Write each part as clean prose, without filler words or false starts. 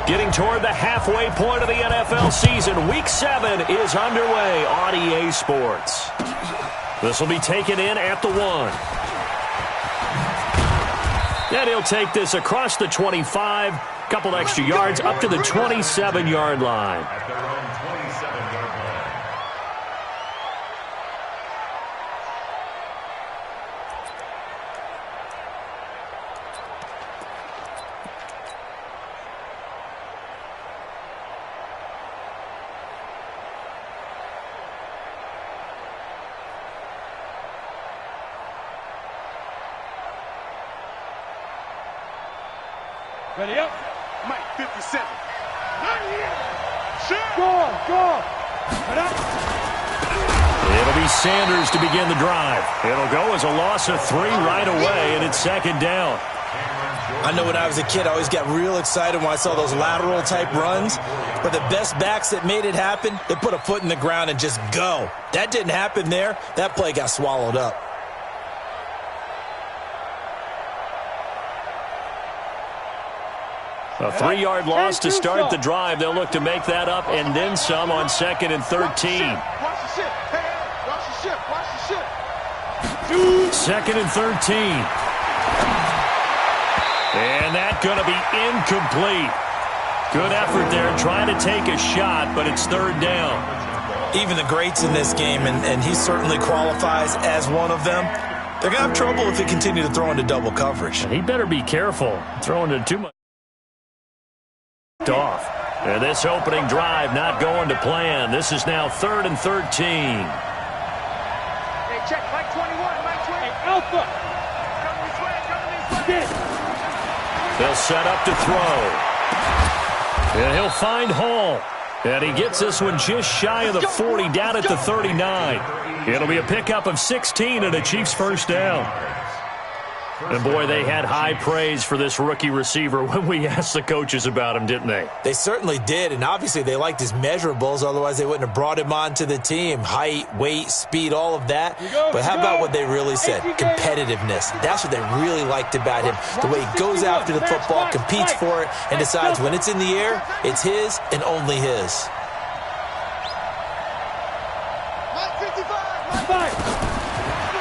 Getting toward the halfway point of the NFL season. Week 7 is underway on EA Sports. This will be taken in at the 1. And he'll take this across the 25. Couple extra yards up to the 27-yard line. Ready up. Mike, 57. Go. Right up. It'll be Sanders to begin the drive. It'll go as a loss of 3 right away, and it's second down. I know when I was a kid, I always got real excited when I saw those lateral-type runs. But the best backs that made it happen, they put a foot in the ground and just go. That didn't happen there. That play got swallowed up. A 3-yard loss to start the drive. They'll look to make that up and then some on 2nd and 13. Watch the ship. Watch the ship. 2nd and 13. And that's going to be incomplete. Good effort there trying to take a shot, but it's 3rd down. Even the greats in this game, and he certainly qualifies as one of them, they're going to have trouble if they continue to throw into double coverage. He better be careful throwing into too much. Off. And this opening drive not going to plan. This is now 3rd and 13. Hey, check. Mike 21. Hey, Alpha. Come this way. They'll set up to throw. And he'll find Hall. And he gets this one just shy of the 40, down at the 39. It'll be a pickup of 16 and a Chiefs first down. And, boy, they had high praise for this rookie receiver when we asked the coaches about him, didn't they? They certainly did, and obviously they liked his measurables. Otherwise, they wouldn't have brought him onto the team. Height, weight, speed, all of that. But how about what they really said? Competitiveness. That's what they really liked about him. The way he goes after the football, competes for it, and decides when it's in the air, it's his and only his.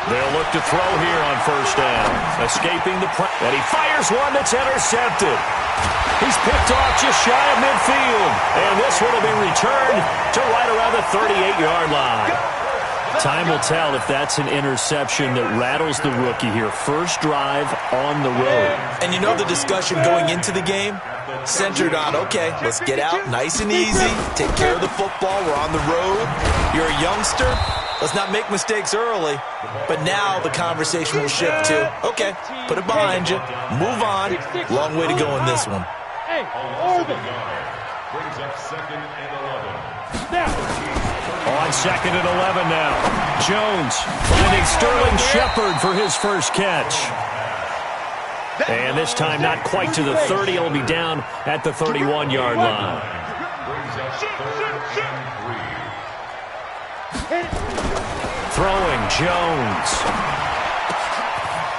They'll look to throw here on first down. Escaping the pressure. And he fires one that's intercepted. He's picked off just shy of midfield. And this one will be returned to right around the 38-yard line. Time will tell if that's an interception that rattles the rookie here. First drive on the road. And you know the discussion going into the game? Centered on, okay, let's get out nice and easy. Take care of the football. We're on the road. You're a youngster. Let's not make mistakes early. But now the conversation will shift to, okay, put it behind you. Move on. Long way to go in this one. Hey, Orbit. Brings up 2nd and 11. Now. On 2nd and 11 now. Jones finding Sterling Shepard for his first catch. And this time not quite to the 30. It'll be down at the 31-yard line. Brings up 3rd and 3. Throwing Jones.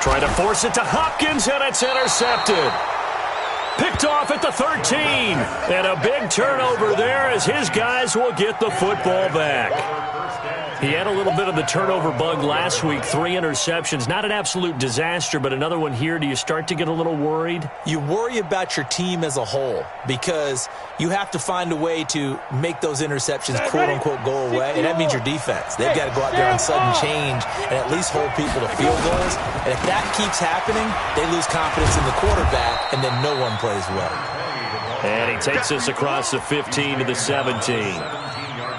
Trying to force it to Hopkins, and it's intercepted. Picked off at the 13. And a big turnover there as his guys will get the football back. He had a little bit of the turnover bug last week, 3 interceptions. Not an absolute disaster, but another one here. Do you start to get a little worried? You worry about your team as a whole because you have to find a way to make those interceptions, quote-unquote, go away, and that means your defense. They've got to go out there on sudden change and at least hold people to field goals. And if that keeps happening, they lose confidence in the quarterback, and then no one plays well. And he takes us across the 15 to the 17.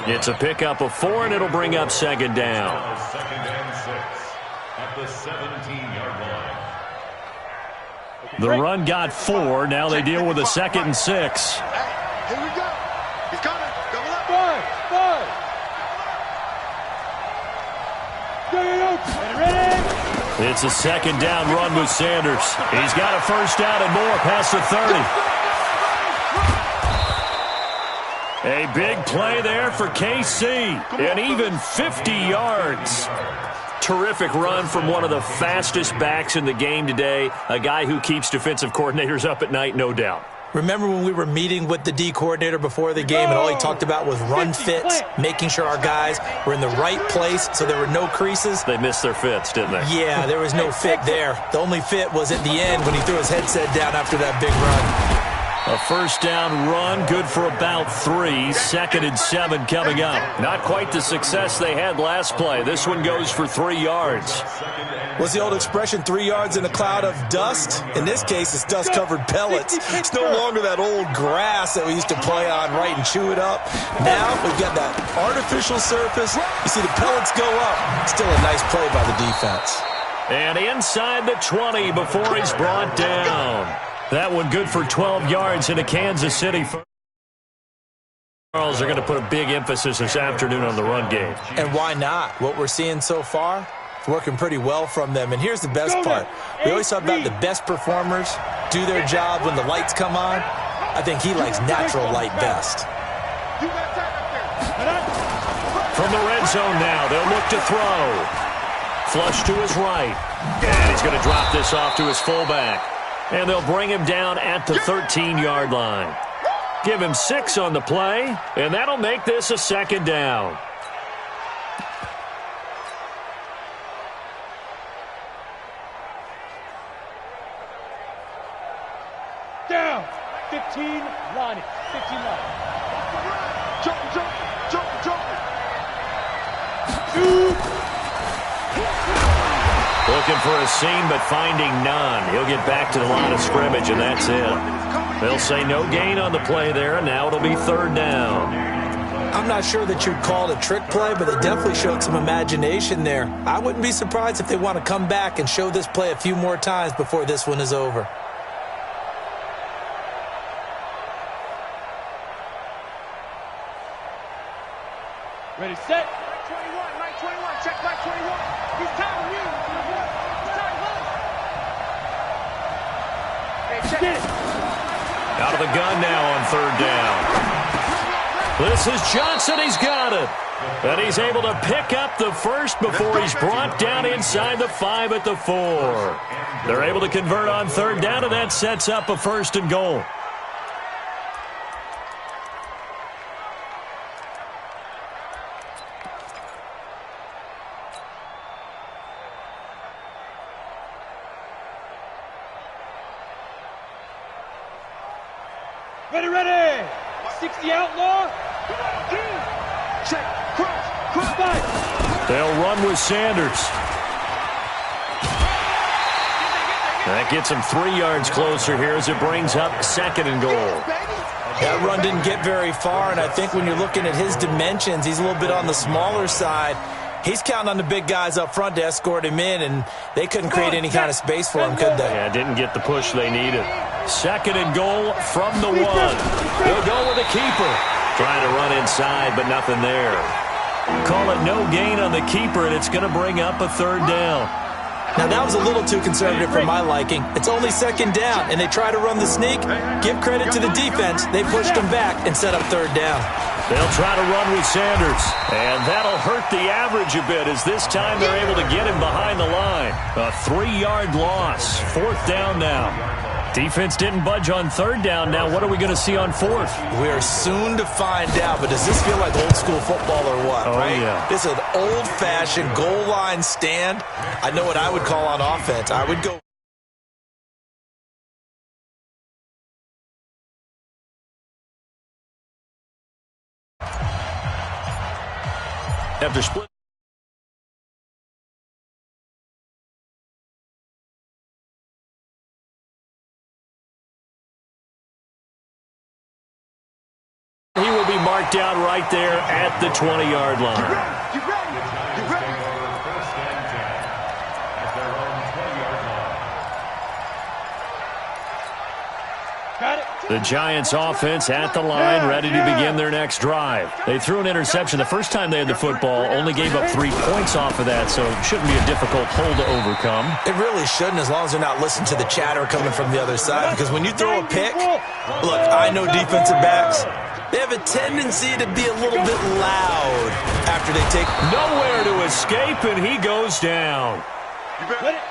It's a pickup of 4, and it'll bring up 2nd down. 2nd and 6 at the 17-yard line. The run got 4. Now they deal with a 2nd and 6. Here we go. He's coming. Double up. 5. Ready? It's a 2nd down run with Sanders. He's got a first down and more past the 30. A big play there for KC, and even 50 yards. Terrific run from one of the fastest backs in the game today, a guy who keeps defensive coordinators up at night, no doubt. Remember when we were meeting with the D coordinator before the game and all he talked about was run fits, making sure our guys were in the right place so there were no creases? They missed their fits, didn't they? Yeah, there was no fit there. The only fit was at the end when he threw his headset down after that big run. A first down run, good for about 3. 2nd and 7 coming up. Not quite the success they had last play. This one goes for 3 yards. What's the old expression, 3 yards in a cloud of dust? In this case, it's dust-covered pellets. It's no longer that old grass that we used to play on, right, and chew it up. Now we've got that artificial surface. You see the pellets go up. Still a nice play by the defense. And inside the 20 before he's brought down. That one good for 12 yards into Kansas City. Charles are going to put a big emphasis this afternoon on the run game. And why not? What we're seeing so far, it's working pretty well from them. And here's the best part. We always talk about the best performers do their job when the lights come on. I think he likes natural light best. From the red zone now, they'll look to throw. Flush to his right. And he's going to drop this off to his fullback. And they'll bring him down at the 13-yard line. Give him 6 on the play, and that'll make this a 2nd down. Down. 15 line. 15 line. Jump. Looking for a seam, but finding none. He'll get back to the line of scrimmage, and that's it. They'll say no gain on the play there, and now it'll be 3rd down. I'm not sure that you'd call it a trick play, but they definitely showed some imagination there. I wouldn't be surprised if they want to come back and show this play a few more times before this one is over. Ready, set. Mike 21, check Mike 21. He's tired of you. Get it. Out of the gun now on 3rd down. This is Johnson. He's got it. And he's able to pick up the first before he's brought down inside the 5 at the 4. They're able to convert on 3rd down, and that sets up a 1st and goal. Ready. 60 outlaw. Check. Cross. They'll run with Sanders. That gets him 3 yards closer here as it brings up 2nd and goal. That run didn't get very far, and I think when you're looking at his dimensions, he's a little bit on the smaller side. He's counting on the big guys up front to escort him in, and they couldn't create any kind of space for him, could they? Yeah, didn't get the push they needed. 2nd and goal from the 1. They'll go with the keeper. Trying to run inside, but nothing there. Call it no gain on the keeper, and it's going to bring up a 3rd down. Now, that was a little too conservative for my liking. It's only 2nd down, and they try to run the sneak. Give credit to the defense. They pushed them back and set up 3rd down. They'll try to run with Sanders, and that'll hurt the average a bit as this time they're able to get him behind the line. A 3-yard loss. 4th down now. Defense didn't budge on 3rd down. Now what are we going to see on 4th? We're soon to find out, but does this feel like old school football or what, right? Yeah. This is an old-fashioned goal line stand. I know what I would call on offense. I would go after split. He will be marked down right there at the 20-yard line. You ready? First and 10 at their own 20-yard line. Got it. The Giants offense at the line, ready to begin their next drive. They threw an interception the first time they had the football, only gave up 3 points off of that, so it shouldn't be a difficult hole to overcome. It really shouldn't, as long as they're not listening to the chatter coming from the other side, because when you throw a pick, look, I know defensive backs, they have a tendency to be a little bit loud after they take. Nowhere to escape, and he goes down. Let it.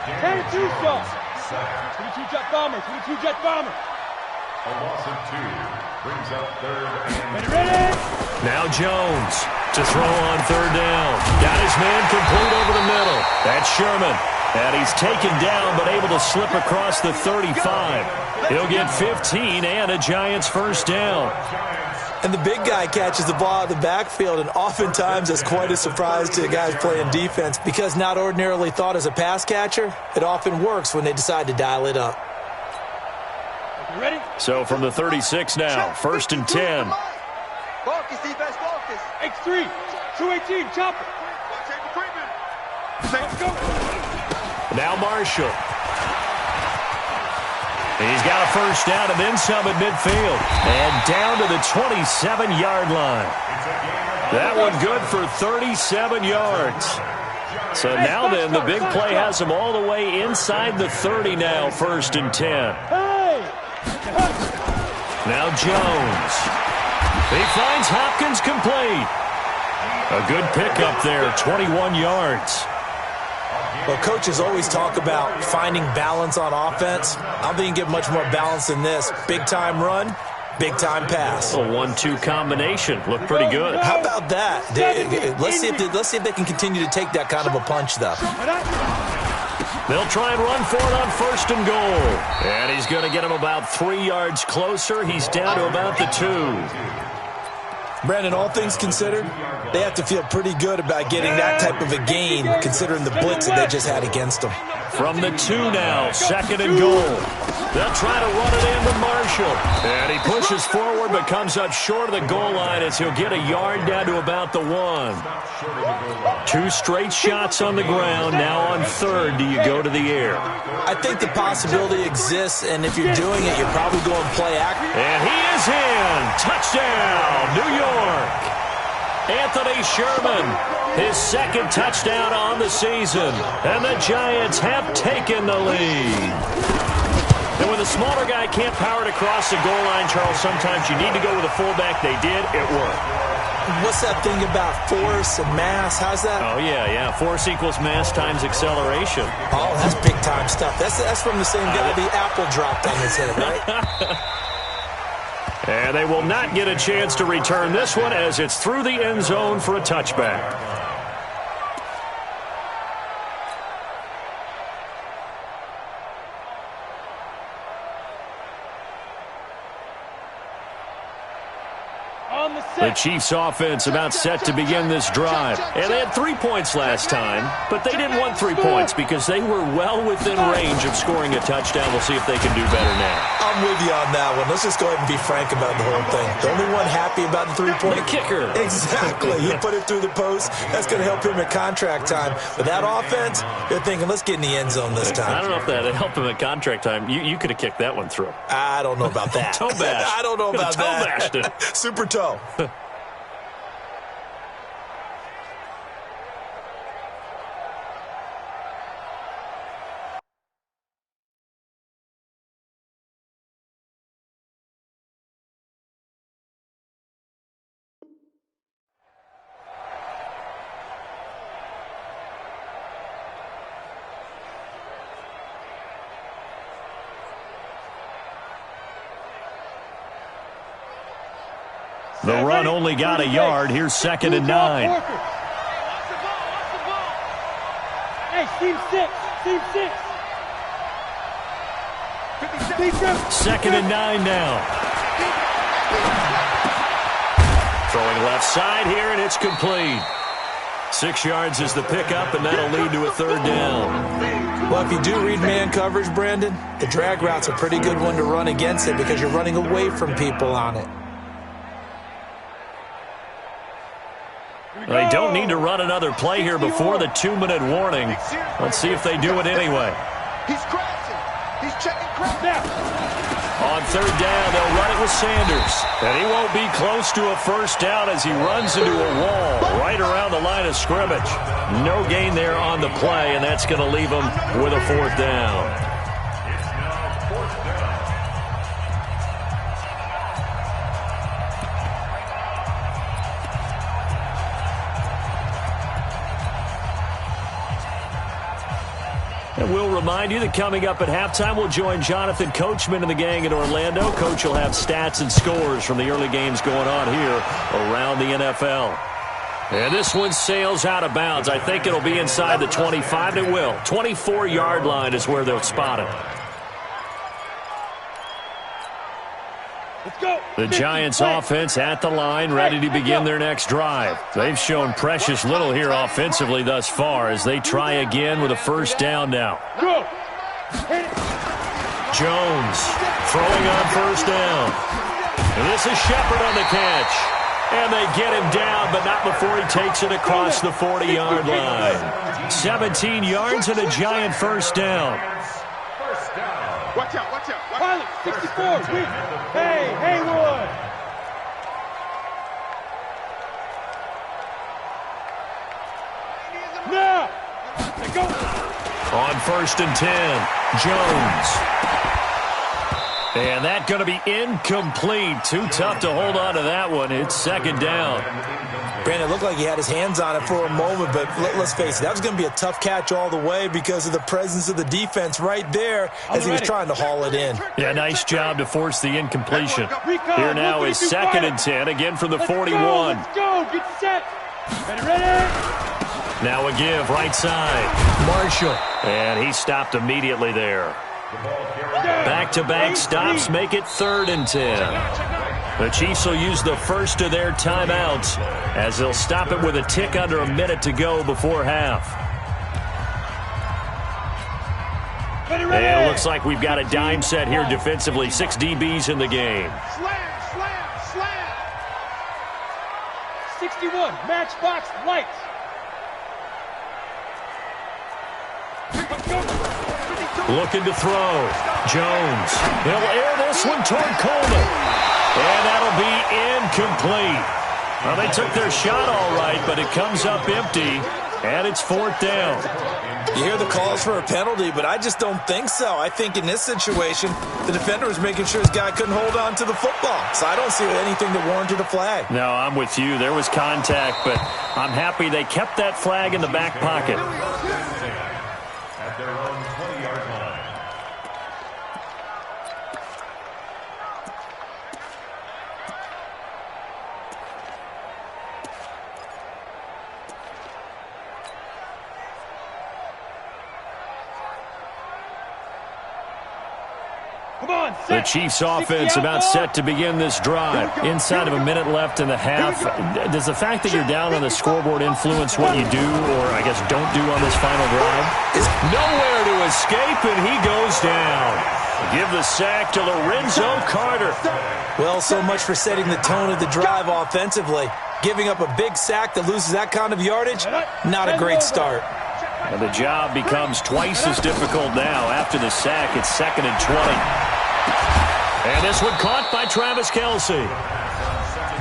22 sauce. 22 jet bomber. 22 jet bomber. A loss of 2 brings up third and Ready? Now Jones to throw on third down. Got his man complete over the middle. That's Sherman. And he's taken down but able to slip across the 35. He'll get 15 and a Giants first down. And the big guy catches the ball out of the backfield, and oftentimes it's quite a surprise to the guys playing defense because not ordinarily thought as a pass catcher, it often works when they decide to dial it up. You ready? So from the 36 now, first and 10. Focus, defense, focus. X3, 218, chopper. Let's go. Now Marshall. He's got a first down and then some at midfield. And down to the 27-yard line. That one good for 37 yards. So now then, the big play has him all the way inside the 30 now, first and 10. Hey! Now Jones. He finds Hopkins complete. A good pickup there, 21 yards. Well, coaches always talk about finding balance on offense. I don't think you get much more balance than this. Big-time run, big-time pass. A 1-2 combination. Looked pretty good. How about that? Let's see if they can continue to take that kind of a punch, though. They'll try and run for it on first and goal. And he's going to get him about 3 yards closer. He's down to about the 2. Brandon, all things considered, they have to feel pretty good about getting that type of a gain considering the blitz that they just had against them. From the 2 now, second and goal. They'll try to run it into Marshall. And he pushes forward but comes up short of the goal line as he'll get a yard down to about the 1. 2 straight shots on the ground. Now on third, do you go to the air? I think the possibility exists, and if you're doing it, you're probably going play action. And he is in. Touchdown, New York. Anthony Sherman, his second touchdown on the season. And the Giants have taken the lead. And when the smaller guy can't power it across the goal line, Charles, sometimes you need to go with a fullback. They did. It worked. What's that thing about force and mass? How's that? Oh, yeah. Force equals mass times acceleration. Oh, that's big-time stuff. That's from the same guy the apple dropped on his head, right? And they will not get a chance to return this one as it's through the end zone for a touchback. The Chiefs offense about set to begin this drive. And they had 3 points last time, but they didn't want 3 points because they were well within range of scoring a touchdown. We'll see if they can do better now. I'm with you on that one. Let's just go ahead and be frank about the whole thing. The only one happy about the 3-point. The kicker. Exactly. He put it through the post. That's going to help him at contract time. But that offense, they're thinking, let's get in the end zone this time. I don't know if that helped him at contract time. You could have kicked that one through. I don't know about that. Toe bash. I don't know about toe that. Bashed it. Super toe. The run only got a yard. Here's second and 9. Hey, team 6. Team 6. Second and 9 now. Throwing left side here, and it's complete. 6 yards is the pickup, and that'll lead to a third down. Well, if you do read man coverage, Brandon, the drag route's a pretty good one to run against it because you're running away from people on it. They don't need to run another play here before the 2-minute warning. Let's see if they do it anyway. He's crashing. He's checking crap. On third down, they'll run it with Sanders. And he won't be close to a first down as he runs into a wall right around the line of scrimmage. No gain there on the play, and that's going to leave him with a fourth down. And we'll remind you that coming up at halftime, we'll join Jonathan Coachman and the gang in Orlando. Coach will have stats and scores from the early games going on here around the NFL. And this one sails out of bounds. I think it'll be inside the 25. It will. 24-yard line is where they'll spot it. Let's go. The Giants offense at the line, ready to begin their next drive. They've shown precious little here offensively thus far as they try again with a first down now. Go. Jones throwing on first down. And this is Shepard on the catch. And they get him down, but not before he takes it across the 40-yard line. 17 yards and a Giant first down. Watch out, watch out. Pilot, 64. Hey, Haywood. Now. Let's go. On first and 10, Jones. And that going to be incomplete. Too tough to hold on to that one. It's second down. Brandon, it looked like he had his hands on it for a moment, but let's face it, that was going to be a tough catch all the way because of the presence of the defense right there as he was trying to haul it in. Yeah, nice job to force the incompletion. Here now is second and 10, again from the 41. Let's go. Get set. Ready? Now a give, right side. Marshall. And he stopped immediately there. Back-to-back stops make it third and 10. The Chiefs will use the first of their timeouts as they'll stop it with a tick under a minute to go before half. And it looks like we've got a dime set here defensively. 6 DBs in the game. Slam. 61. Matchbox lights. Looking to throw. Jones. He'll air this one toward Coleman. And that'll be incomplete. Well, they took their shot all right, but it comes up empty, and it's fourth down. You hear the calls for a penalty, but I just don't think so. I think in this situation, the defender was making sure his guy couldn't hold on to the football. So I don't see anything that warranted a flag. No, I'm with you. There was contact, but I'm happy they kept that flag in the back pocket. At their own 20-yard line. The Chiefs offense about set to begin this drive. Inside of a minute left in the half. Does the fact that you're down on the scoreboard influence what you do, or I guess don't do on this final drive? Nowhere to escape, and he goes down. Give the sack to Lorenzo Carter. Well, so much for setting the tone of the drive offensively. Giving up a big sack that loses that kind of yardage, not a great start. And the job becomes twice as difficult now. After the sack, it's second and 20. And this one caught by Travis Kelce.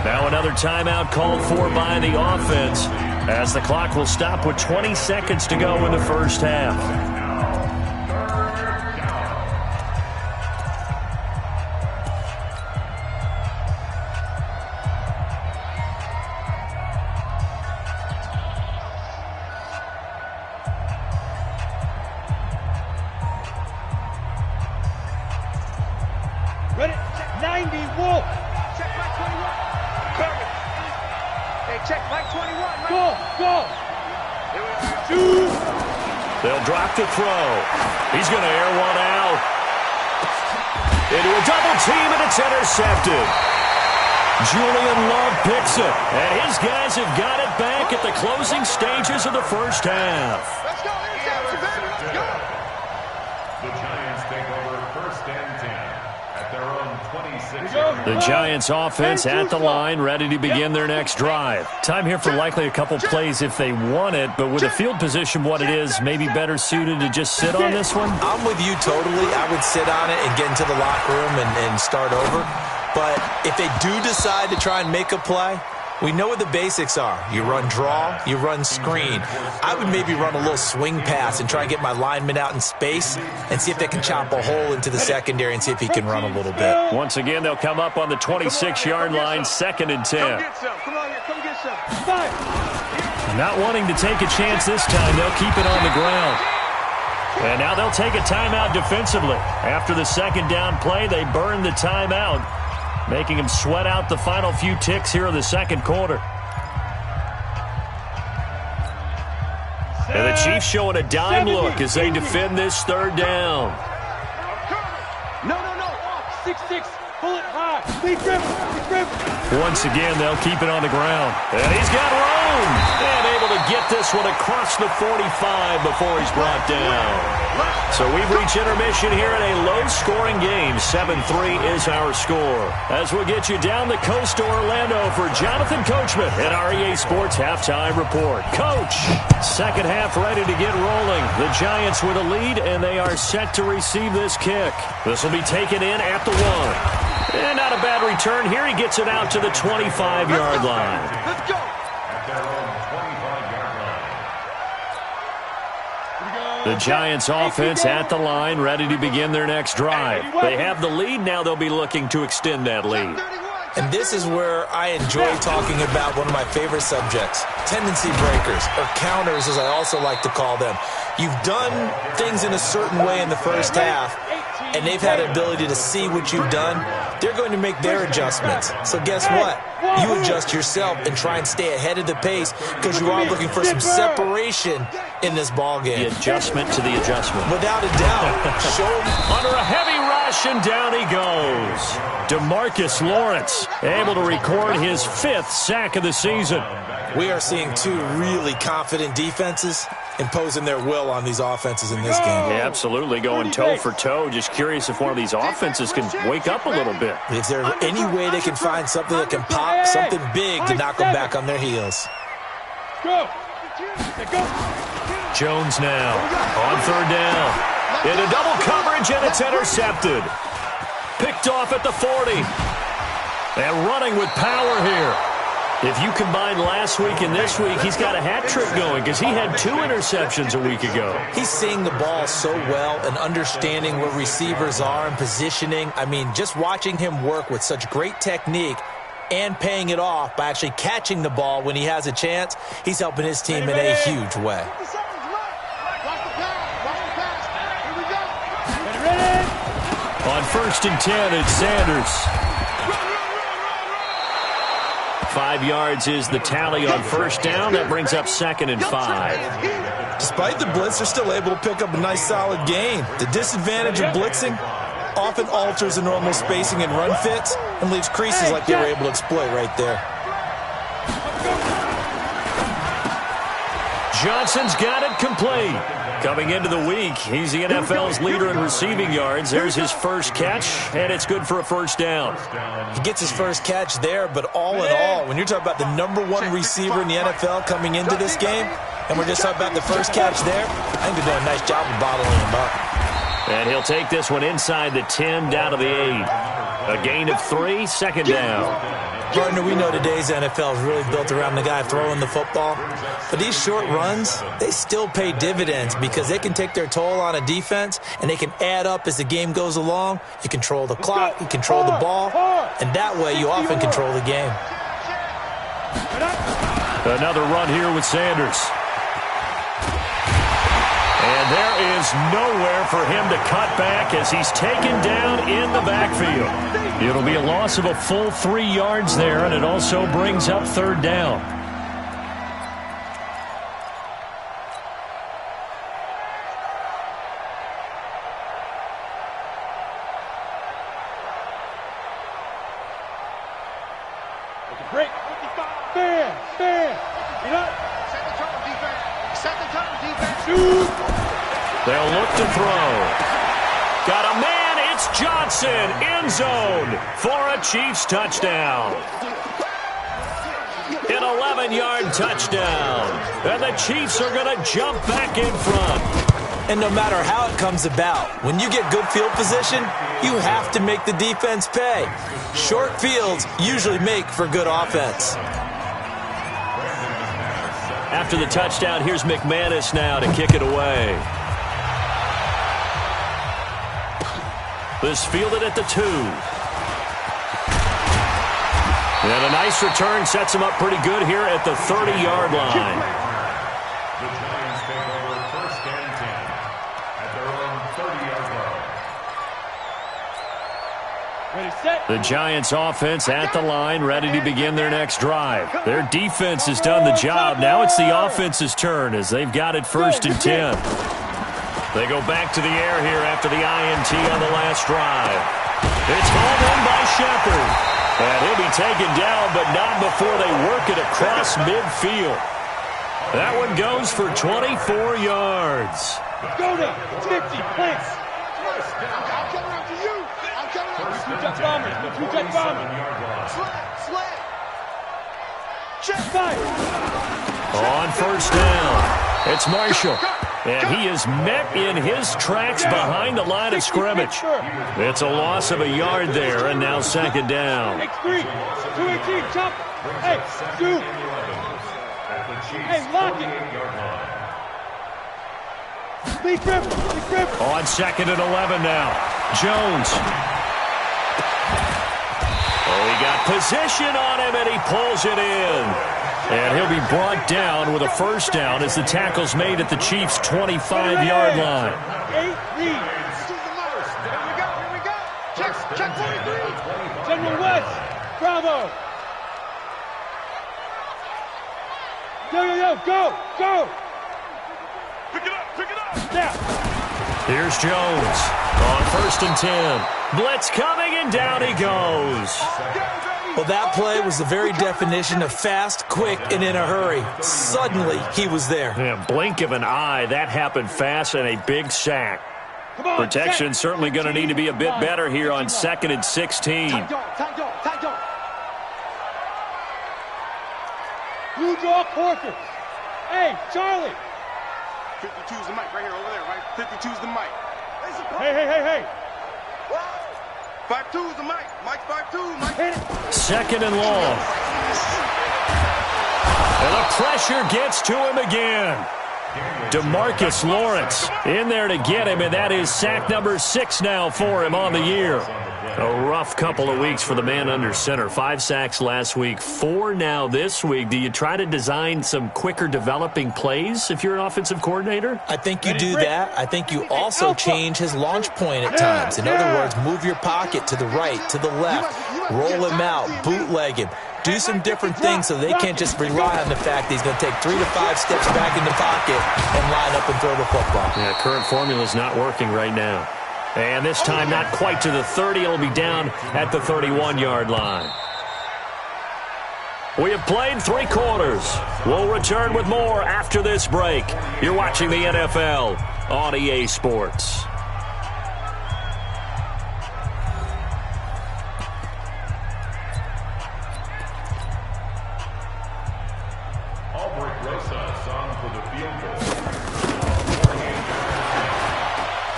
Now another timeout called for by the offense as the clock will stop with 20 seconds to go in the first half. Ready? 90, Wolf. Check Mike 21. Cover. Hey, check Mike 21. Mike. Go. Here we are. Two. They'll drop to throw. He's going to air one out. Into a double team, and it's intercepted. Julian Love picks it, and his guys have got it back at the closing stages of the first half. Let's go. Interception, baby. Let's go. The Giants take over first and 10 at their own 26. The Giants offense at the line, ready to begin their next drive. Time here for likely a couple plays if they want it, but with the field position what it is, maybe better suited to just sit on this one? I'm with you totally. I would sit on it and get into the locker room and start over. But if they do decide to try and make a play, we know what the basics are. You run draw, you run screen. I would maybe run a little swing pass and try and get my lineman out in space and see if they can chop a hole into the secondary and see if he can run a little bit. Once again, they'll come up on the 26-yard line, second and 10. Come get some. Come on here. Come get some. 5. Not wanting to take a chance this time, they'll keep it on the ground. And now they'll take a timeout defensively. After the second down play, they burn the timeout, making them sweat out the final few ticks here in the second quarter. And the Chiefs showing a dime look as they defend this third down. No. 6-6. Pull it high. Lead dribble. Once again, they'll keep it on the ground. And he's got room. And able to get this one across the 45 before he's brought down. So we've reached intermission here in a low-scoring game. 7-3 is our score. As we'll get you down the coast to Orlando for Jonathan Coachman at our EA Sports Halftime Report. Coach, second half ready to get rolling. The Giants with a lead, and they are set to receive this kick. This will be taken in at the 1. And not a bad return here. He gets it out to the 25-yard line. Let's go. At their own 25-yard line. The Giants offense at the line, ready to begin their next drive. They have the lead. Now they'll be looking to extend that lead. And this is where I enjoy talking about one of my favorite subjects, tendency breakers, or counters as I also like to call them. You've done things in a certain way in the first half, and they've had an ability to see what you've done. They're going to make their adjustments. So guess what? You adjust yourself and try and stay ahead of the pace because you are looking for some separation in this ball game. The adjustment to the adjustment. Without a doubt. Show them. Under a heavy rush, and down he goes. DeMarcus Lawrence able to record his 5th sack of the season. We are seeing two really confident defenses imposing their will on these offenses in this game. Yeah, absolutely, going toe for toe. Just curious if one of these offenses can wake up a little bit. Is there any way they can find something that can pop, something big to knock them back on their heels? Go. Jones now on third down. Into double coverage, and it's intercepted. Picked off at the 40. And running with power here. If you combine last week and this week, he's got a hat trick going because he had 2 interceptions a week ago. He's seeing the ball so well and understanding where receivers are and positioning. I mean, just watching him work with such great technique and paying it off by actually catching the ball when he has a chance, he's helping his team in a huge way. On 1st and 10, it's Sanders. 5 yards is the tally on first down. That brings up 2nd and 5. Despite the blitz, they're still able to pick up a nice, solid gain. The disadvantage of blitzing often alters the normal spacing and run fits and leaves creases like they were able to exploit right there. Johnson's got it complete. Coming into the week, he's the NFL's leader in receiving yards. There's his first catch, and it's good for a first down. He gets his first catch there, but all in all, when you're talking about the #1 receiver in the NFL coming into this game, and we're just talking about the first catch there, I think they're doing a nice job of bottling him up. And he'll take this one inside the 10, down to the 8. A gain of 3, 2nd down. Partner, we know today's NFL is really built around the guy throwing the football. But these short runs, they still pay dividends because they can take their toll on a defense and they can add up as the game goes along. You control the clock, you control the ball, and that way you often control the game. Another run here with Sanders. And there is nowhere for him to cut back as he's taken down in the backfield. It'll be a loss of a full 3 yards there, and it also brings up 3rd down. Break. Bam. Get up. Second turn defense. Shoot. They'll look to throw. Got a man, it's Johnson, end zone for a Chiefs touchdown. An 11-yard touchdown. And the Chiefs are going to jump back in front. And no matter how it comes about, when you get good field position, you have to make the defense pay. Short fields usually make for good offense. After the touchdown, here's McManus now to kick it away. This fielded at the 2. And a nice return sets him up pretty good here at the 30-yard line. The Giants take over 1st and 10 at The Giants offense at the line, ready to begin their next drive. Their defense has done the job. Now it's the offense's turn as they've got it 1st and 10. They go back to the air here after the INT on the last drive. It's hauled in by Shepard. And he'll be taken down, but not before they work it across midfield. That one goes for 24 yards. Go now. 50, please. I'm coming up to you. I'm coming up to you. Two-jet bomber. Two-jet bomber. Slam. Check fire. On 1st down, it's Marshall. And he is met in his tracks behind the line of scrimmage. It's a loss of a yard there, and now 2nd down. X3. 218. Chop. Hey, shoot. Hey, lock it. Lee Griffin. On 2nd and 11 now. Jones. Oh, he got position on him, and he pulls it in. And he'll be brought down with a 1st down as the tackle's made at the Chiefs' 25-yard line. 8 lead. Here we go. Check 43. General West. Bravo. Yo. Go. Pick it up. Now. Here's Jones on 1st and 10. Blitz coming, and down he goes. Well, that play was the very definition of fast, quick, and in a hurry. Suddenly, he was there. Yeah, blink of an eye, that happened fast, and a big sack. Protection certainly going to need to be a bit better here on 2nd and 16. Tight dog. Blue draw Corker. Hey, Charlie. 52's the mic right here over there, right? 52's the mic. Hey. 52's the mic. Mike's 52. Mike. Hit it. 2nd and long. And the pressure gets to him again. DeMarcus Lawrence in there to get him, and that is sack number 6 now for him on the year. A rough couple of weeks for the man under center. 5 sacks last week, 4 now this week. Do you try to design some quicker developing plays if you're an offensive coordinator? I think you do that. I think you also change his launch point at times. In other words, move your pocket to the right, to the left, roll him out, bootleg him. Do some different things so they can't just rely on the fact that he's going to take 3 to 5 steps back in the pocket and line up and throw the football. Yeah, current formula is not working right now. And this time not quite to the 30. It'll be down at the 31-yard line. We have played 3 quarters. We'll return with more after this break. You're watching the NFL on EA Sports.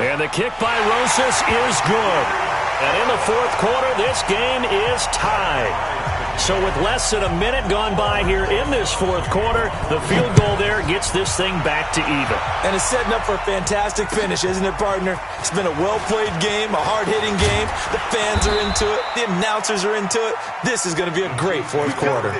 And the kick by Rosas is good. And in the 4th quarter, this game is tied. So with less than a minute gone by here in this 4th quarter, the field goal there gets this thing back to even. And it's setting up for a fantastic finish, isn't it, partner? It's been a well-played game, a hard-hitting game. The fans are into it. The announcers are into it. This is going to be a great 4th quarter.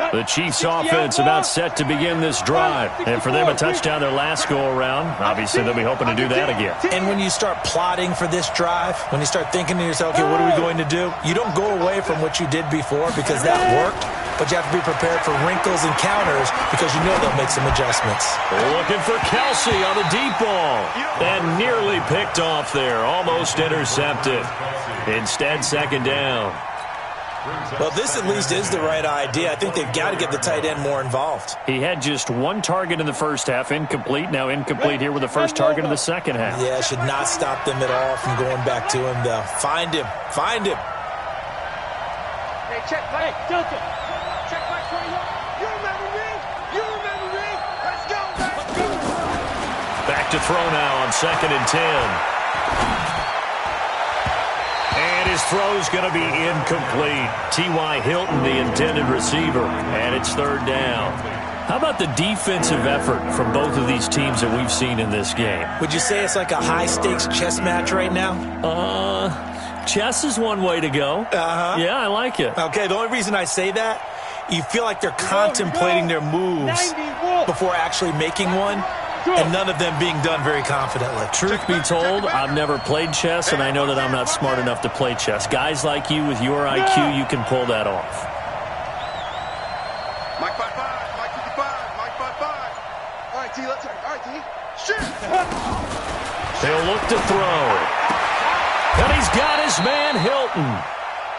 The Chiefs offense about set to begin this drive. And for them, a touchdown their last go-around. Obviously, they'll be hoping to do that again. And when you start plotting for this drive, when you start thinking to yourself, okay, what are we going to do? You don't go away from what you did before because that worked, but you have to be prepared for wrinkles and counters because you know they'll make some adjustments. Looking for Kelsey on the deep ball. And nearly picked off there. Almost intercepted. Instead, 2nd down. Well, this at least is the right idea. I think they've got to get the tight end more involved. He had just 1 target in the first half, incomplete. Now incomplete here with the first target in the second half. Yeah, should not stop them at all from going back to him, though. Find him. Hey, check, Mike. Delta. Check Mike 21. You remember me? Let's go. Back to throw now on 2nd and 10. And his throw's going to be incomplete. T.Y. Hilton, the intended receiver, and it's 3rd down. How about the defensive effort from both of these teams that we've seen in this game? Would you say it's like a high-stakes chess match right now? Chess is one way to go. Uh-huh. Yeah, I like it. Okay, the only reason I say that You feel like they're contemplating their moves before actually making one, and none of them being done very confidently. Truth be told, I've never played chess, and I know that I'm not smart enough to play chess. Guys like you with your IQ, you can pull that off. Mike 5-5, Mike 55, Mike 5-5. All right, T, let's go. All right, T. Shit! They'll look to throw. And he's got his man, Hilton.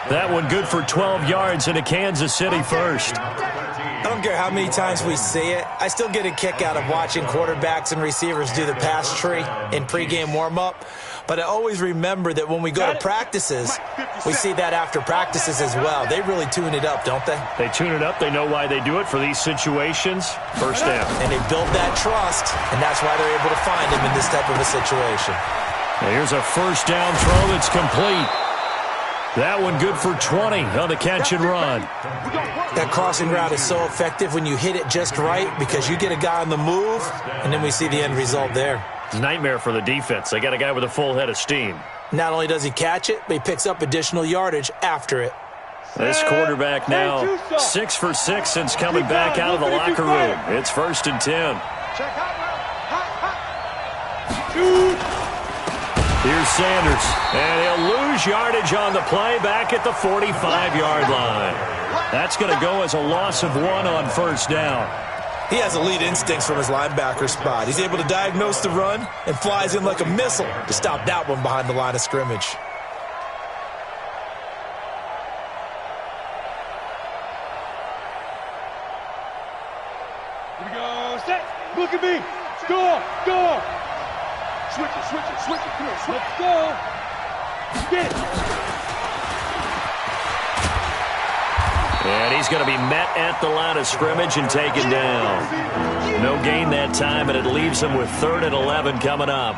That one good for 12 yards into Kansas City first. I don't care how many times we see it. I still get a kick out of watching quarterbacks and receivers do the pass tree in pregame warm-up. But I always remember that when we go to practices, we see that after practices as well. They really tune it up, don't they? They tune it up. They know why they do it for these situations. First down. And they build that trust, and that's why they're able to find him in this type of a situation. Now here's a first down throw that's complete. That one good for 20 on the catch and run. That crossing route is so effective when you hit it just right because you get a guy on the move, and then we see the end result there. It's a nightmare for the defense. They got a guy with a full head of steam. Not only does he catch it, but he picks up additional yardage after it. This quarterback now 6 for 6 since coming back out of the locker room. It's 1st and 10. Check hot route. Shoot. Here's Sanders, and he'll lose yardage on the play back at the 45-yard line. That's going to go as a loss of 1 on first down. He has elite instincts from his linebacker spot. He's able to diagnose the run and flies in like a missile to stop that one behind the line of scrimmage. Here we go. Set. Look at me. Score. Score. Switch it, switch it, switch it. Come here, switch. Let's go. Get it. And he's going to be met at the line of scrimmage and taken down. No gain that time, and it leaves him with 3rd and 11 coming up.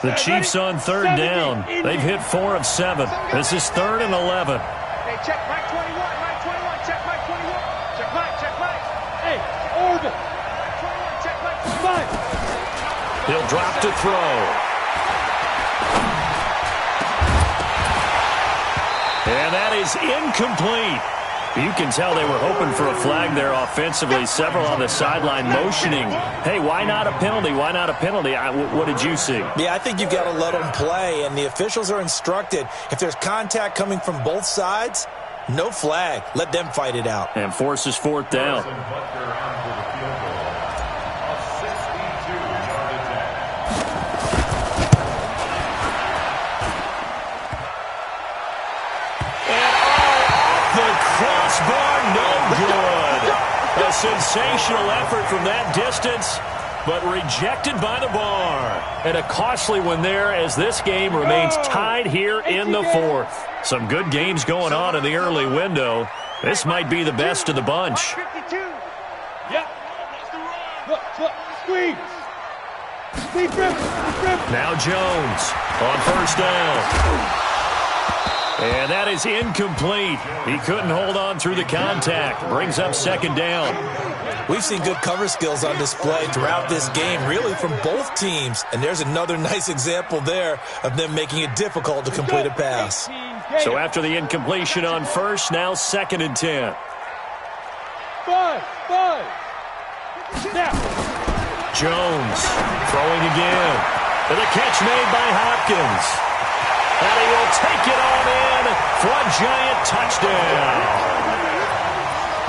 The Chiefs on 3rd down. They've hit 4 of 7. This is 3rd and 11. Hey, check Mike 21, Mike 21, check Mike 21. Check Mike. Hey, orbit. Mike 21, check Mike 21. Fine. He'll drop to throw. And that is incomplete. You can tell they were hoping for a flag there offensively. Several on the sideline motioning. Hey, why not a penalty? Why not a penalty? What did you see? Yeah, I think you've got to let them play, and the officials are instructed. If there's contact coming from both sides, no flag. Let them fight it out. And forces 4th down. Crossbar, no good. A sensational effort from that distance, but rejected by the bar. And a costly one there as this game remains tied here in the 4th. Some good games going on in the early window. This might be the best of the bunch. 52. Yep. Look. Squeeze. Squeeze, grip. Now Jones on first down. And that is incomplete. He couldn't hold on through the contact. Brings up 2nd down. We've seen good cover skills on display throughout this game, really from both teams. And there's another nice example there of them making it difficult to complete a pass. So after the incompletion on first, now 2nd and 10. 5. Snap. Jones throwing again. And the catch made by Hopkins. And he will take it on in for a giant touchdown.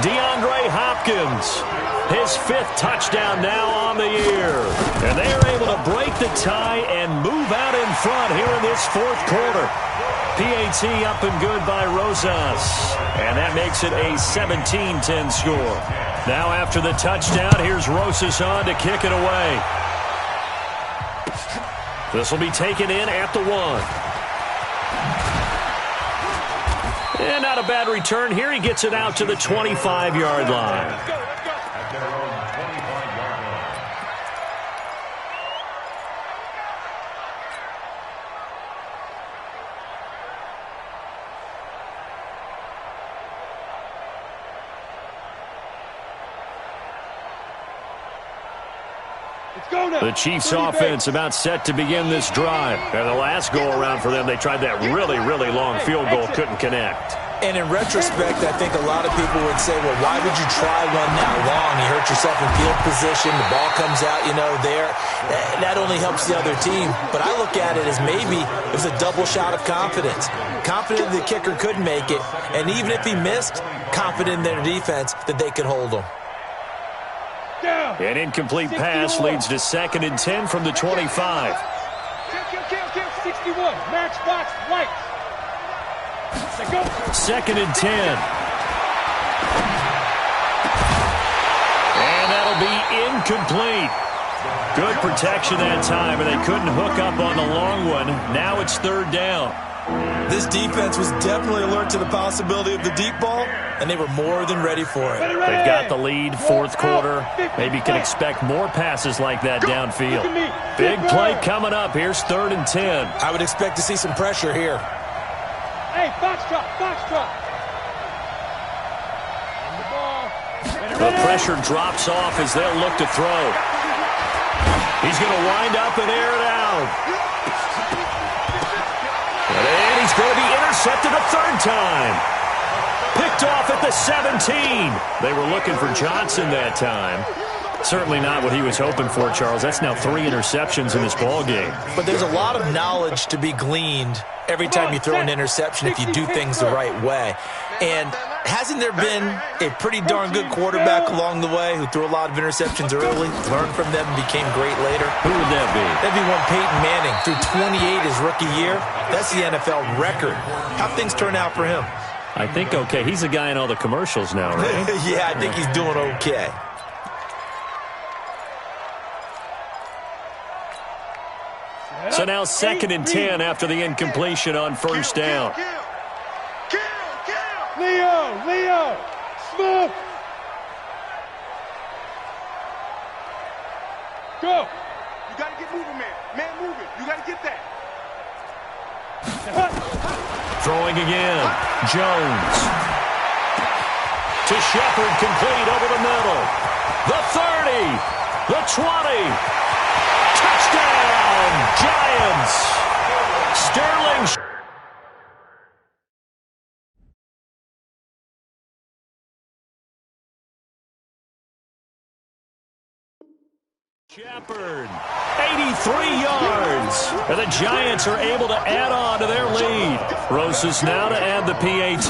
DeAndre Hopkins, his 5th touchdown now on the year. And they are able to break the tie and move out in front here in this 4th quarter. PAT up and good by Rosas. And that makes it a 17-10 score. Now after the touchdown, here's Rosas on to kick it away. This will be taken in at the 1. And not a bad return here. He gets it out to the 25-yard line. The Chiefs' offense about set to begin this drive. And the last go-around for them, they tried that really, really long field goal, couldn't connect. And in retrospect, I think a lot of people would say, well, why would you try one that long? You hurt yourself in field position. The ball comes out, there. That only helps the other team. But I look at it as maybe it was a double shot of confidence. Confident the kicker could make it. And even if he missed, confident in their defense that they could hold him. An incomplete pass leads to 2nd and 10 from the 25. 61. Matchbox right. 2nd and 10. And that'll be incomplete. Good protection that time, and they couldn't hook up on the long one. Now it's 3rd down. This defense was definitely alert to the possibility of the deep ball, and they were more than ready for it. They've got the lead, 4th quarter. Maybe can expect more passes like that downfield. Big play coming up. Here's 3rd and 10. I would expect to see some pressure here. Hey, box drop. The pressure drops off as they'll look to throw. He's going to wind up and air it out. And he's going to be intercepted a 3rd time. Picked off at the 17. They were looking for Johnson that time. Certainly not what he was hoping for, Charles. That's now 3 interceptions in this ball game. But there's a lot of knowledge to be gleaned every time you throw an interception if you do things the right way. And hasn't there been a pretty darn good quarterback along the way who threw a lot of interceptions early, learned from them, and became great later? Who would that be? That'd be one Peyton Manning. Threw 28 his rookie year. That's the NFL record. How'd things turn out for him? I think okay. He's a guy in all the commercials now, right? Yeah, I think he's doing okay. So now 2nd and 10 after the incompletion on 1st down. Leo, smoke. Go. You got to get moving, man. Man moving. You got to get that. Throwing again. Jones. To Shepard, complete over the middle. The 30. The 20. Touchdown, Giants. Sterling Shepard, 83 yards. And the Giants are able to add on to their lead. Rosas now to add the PAT.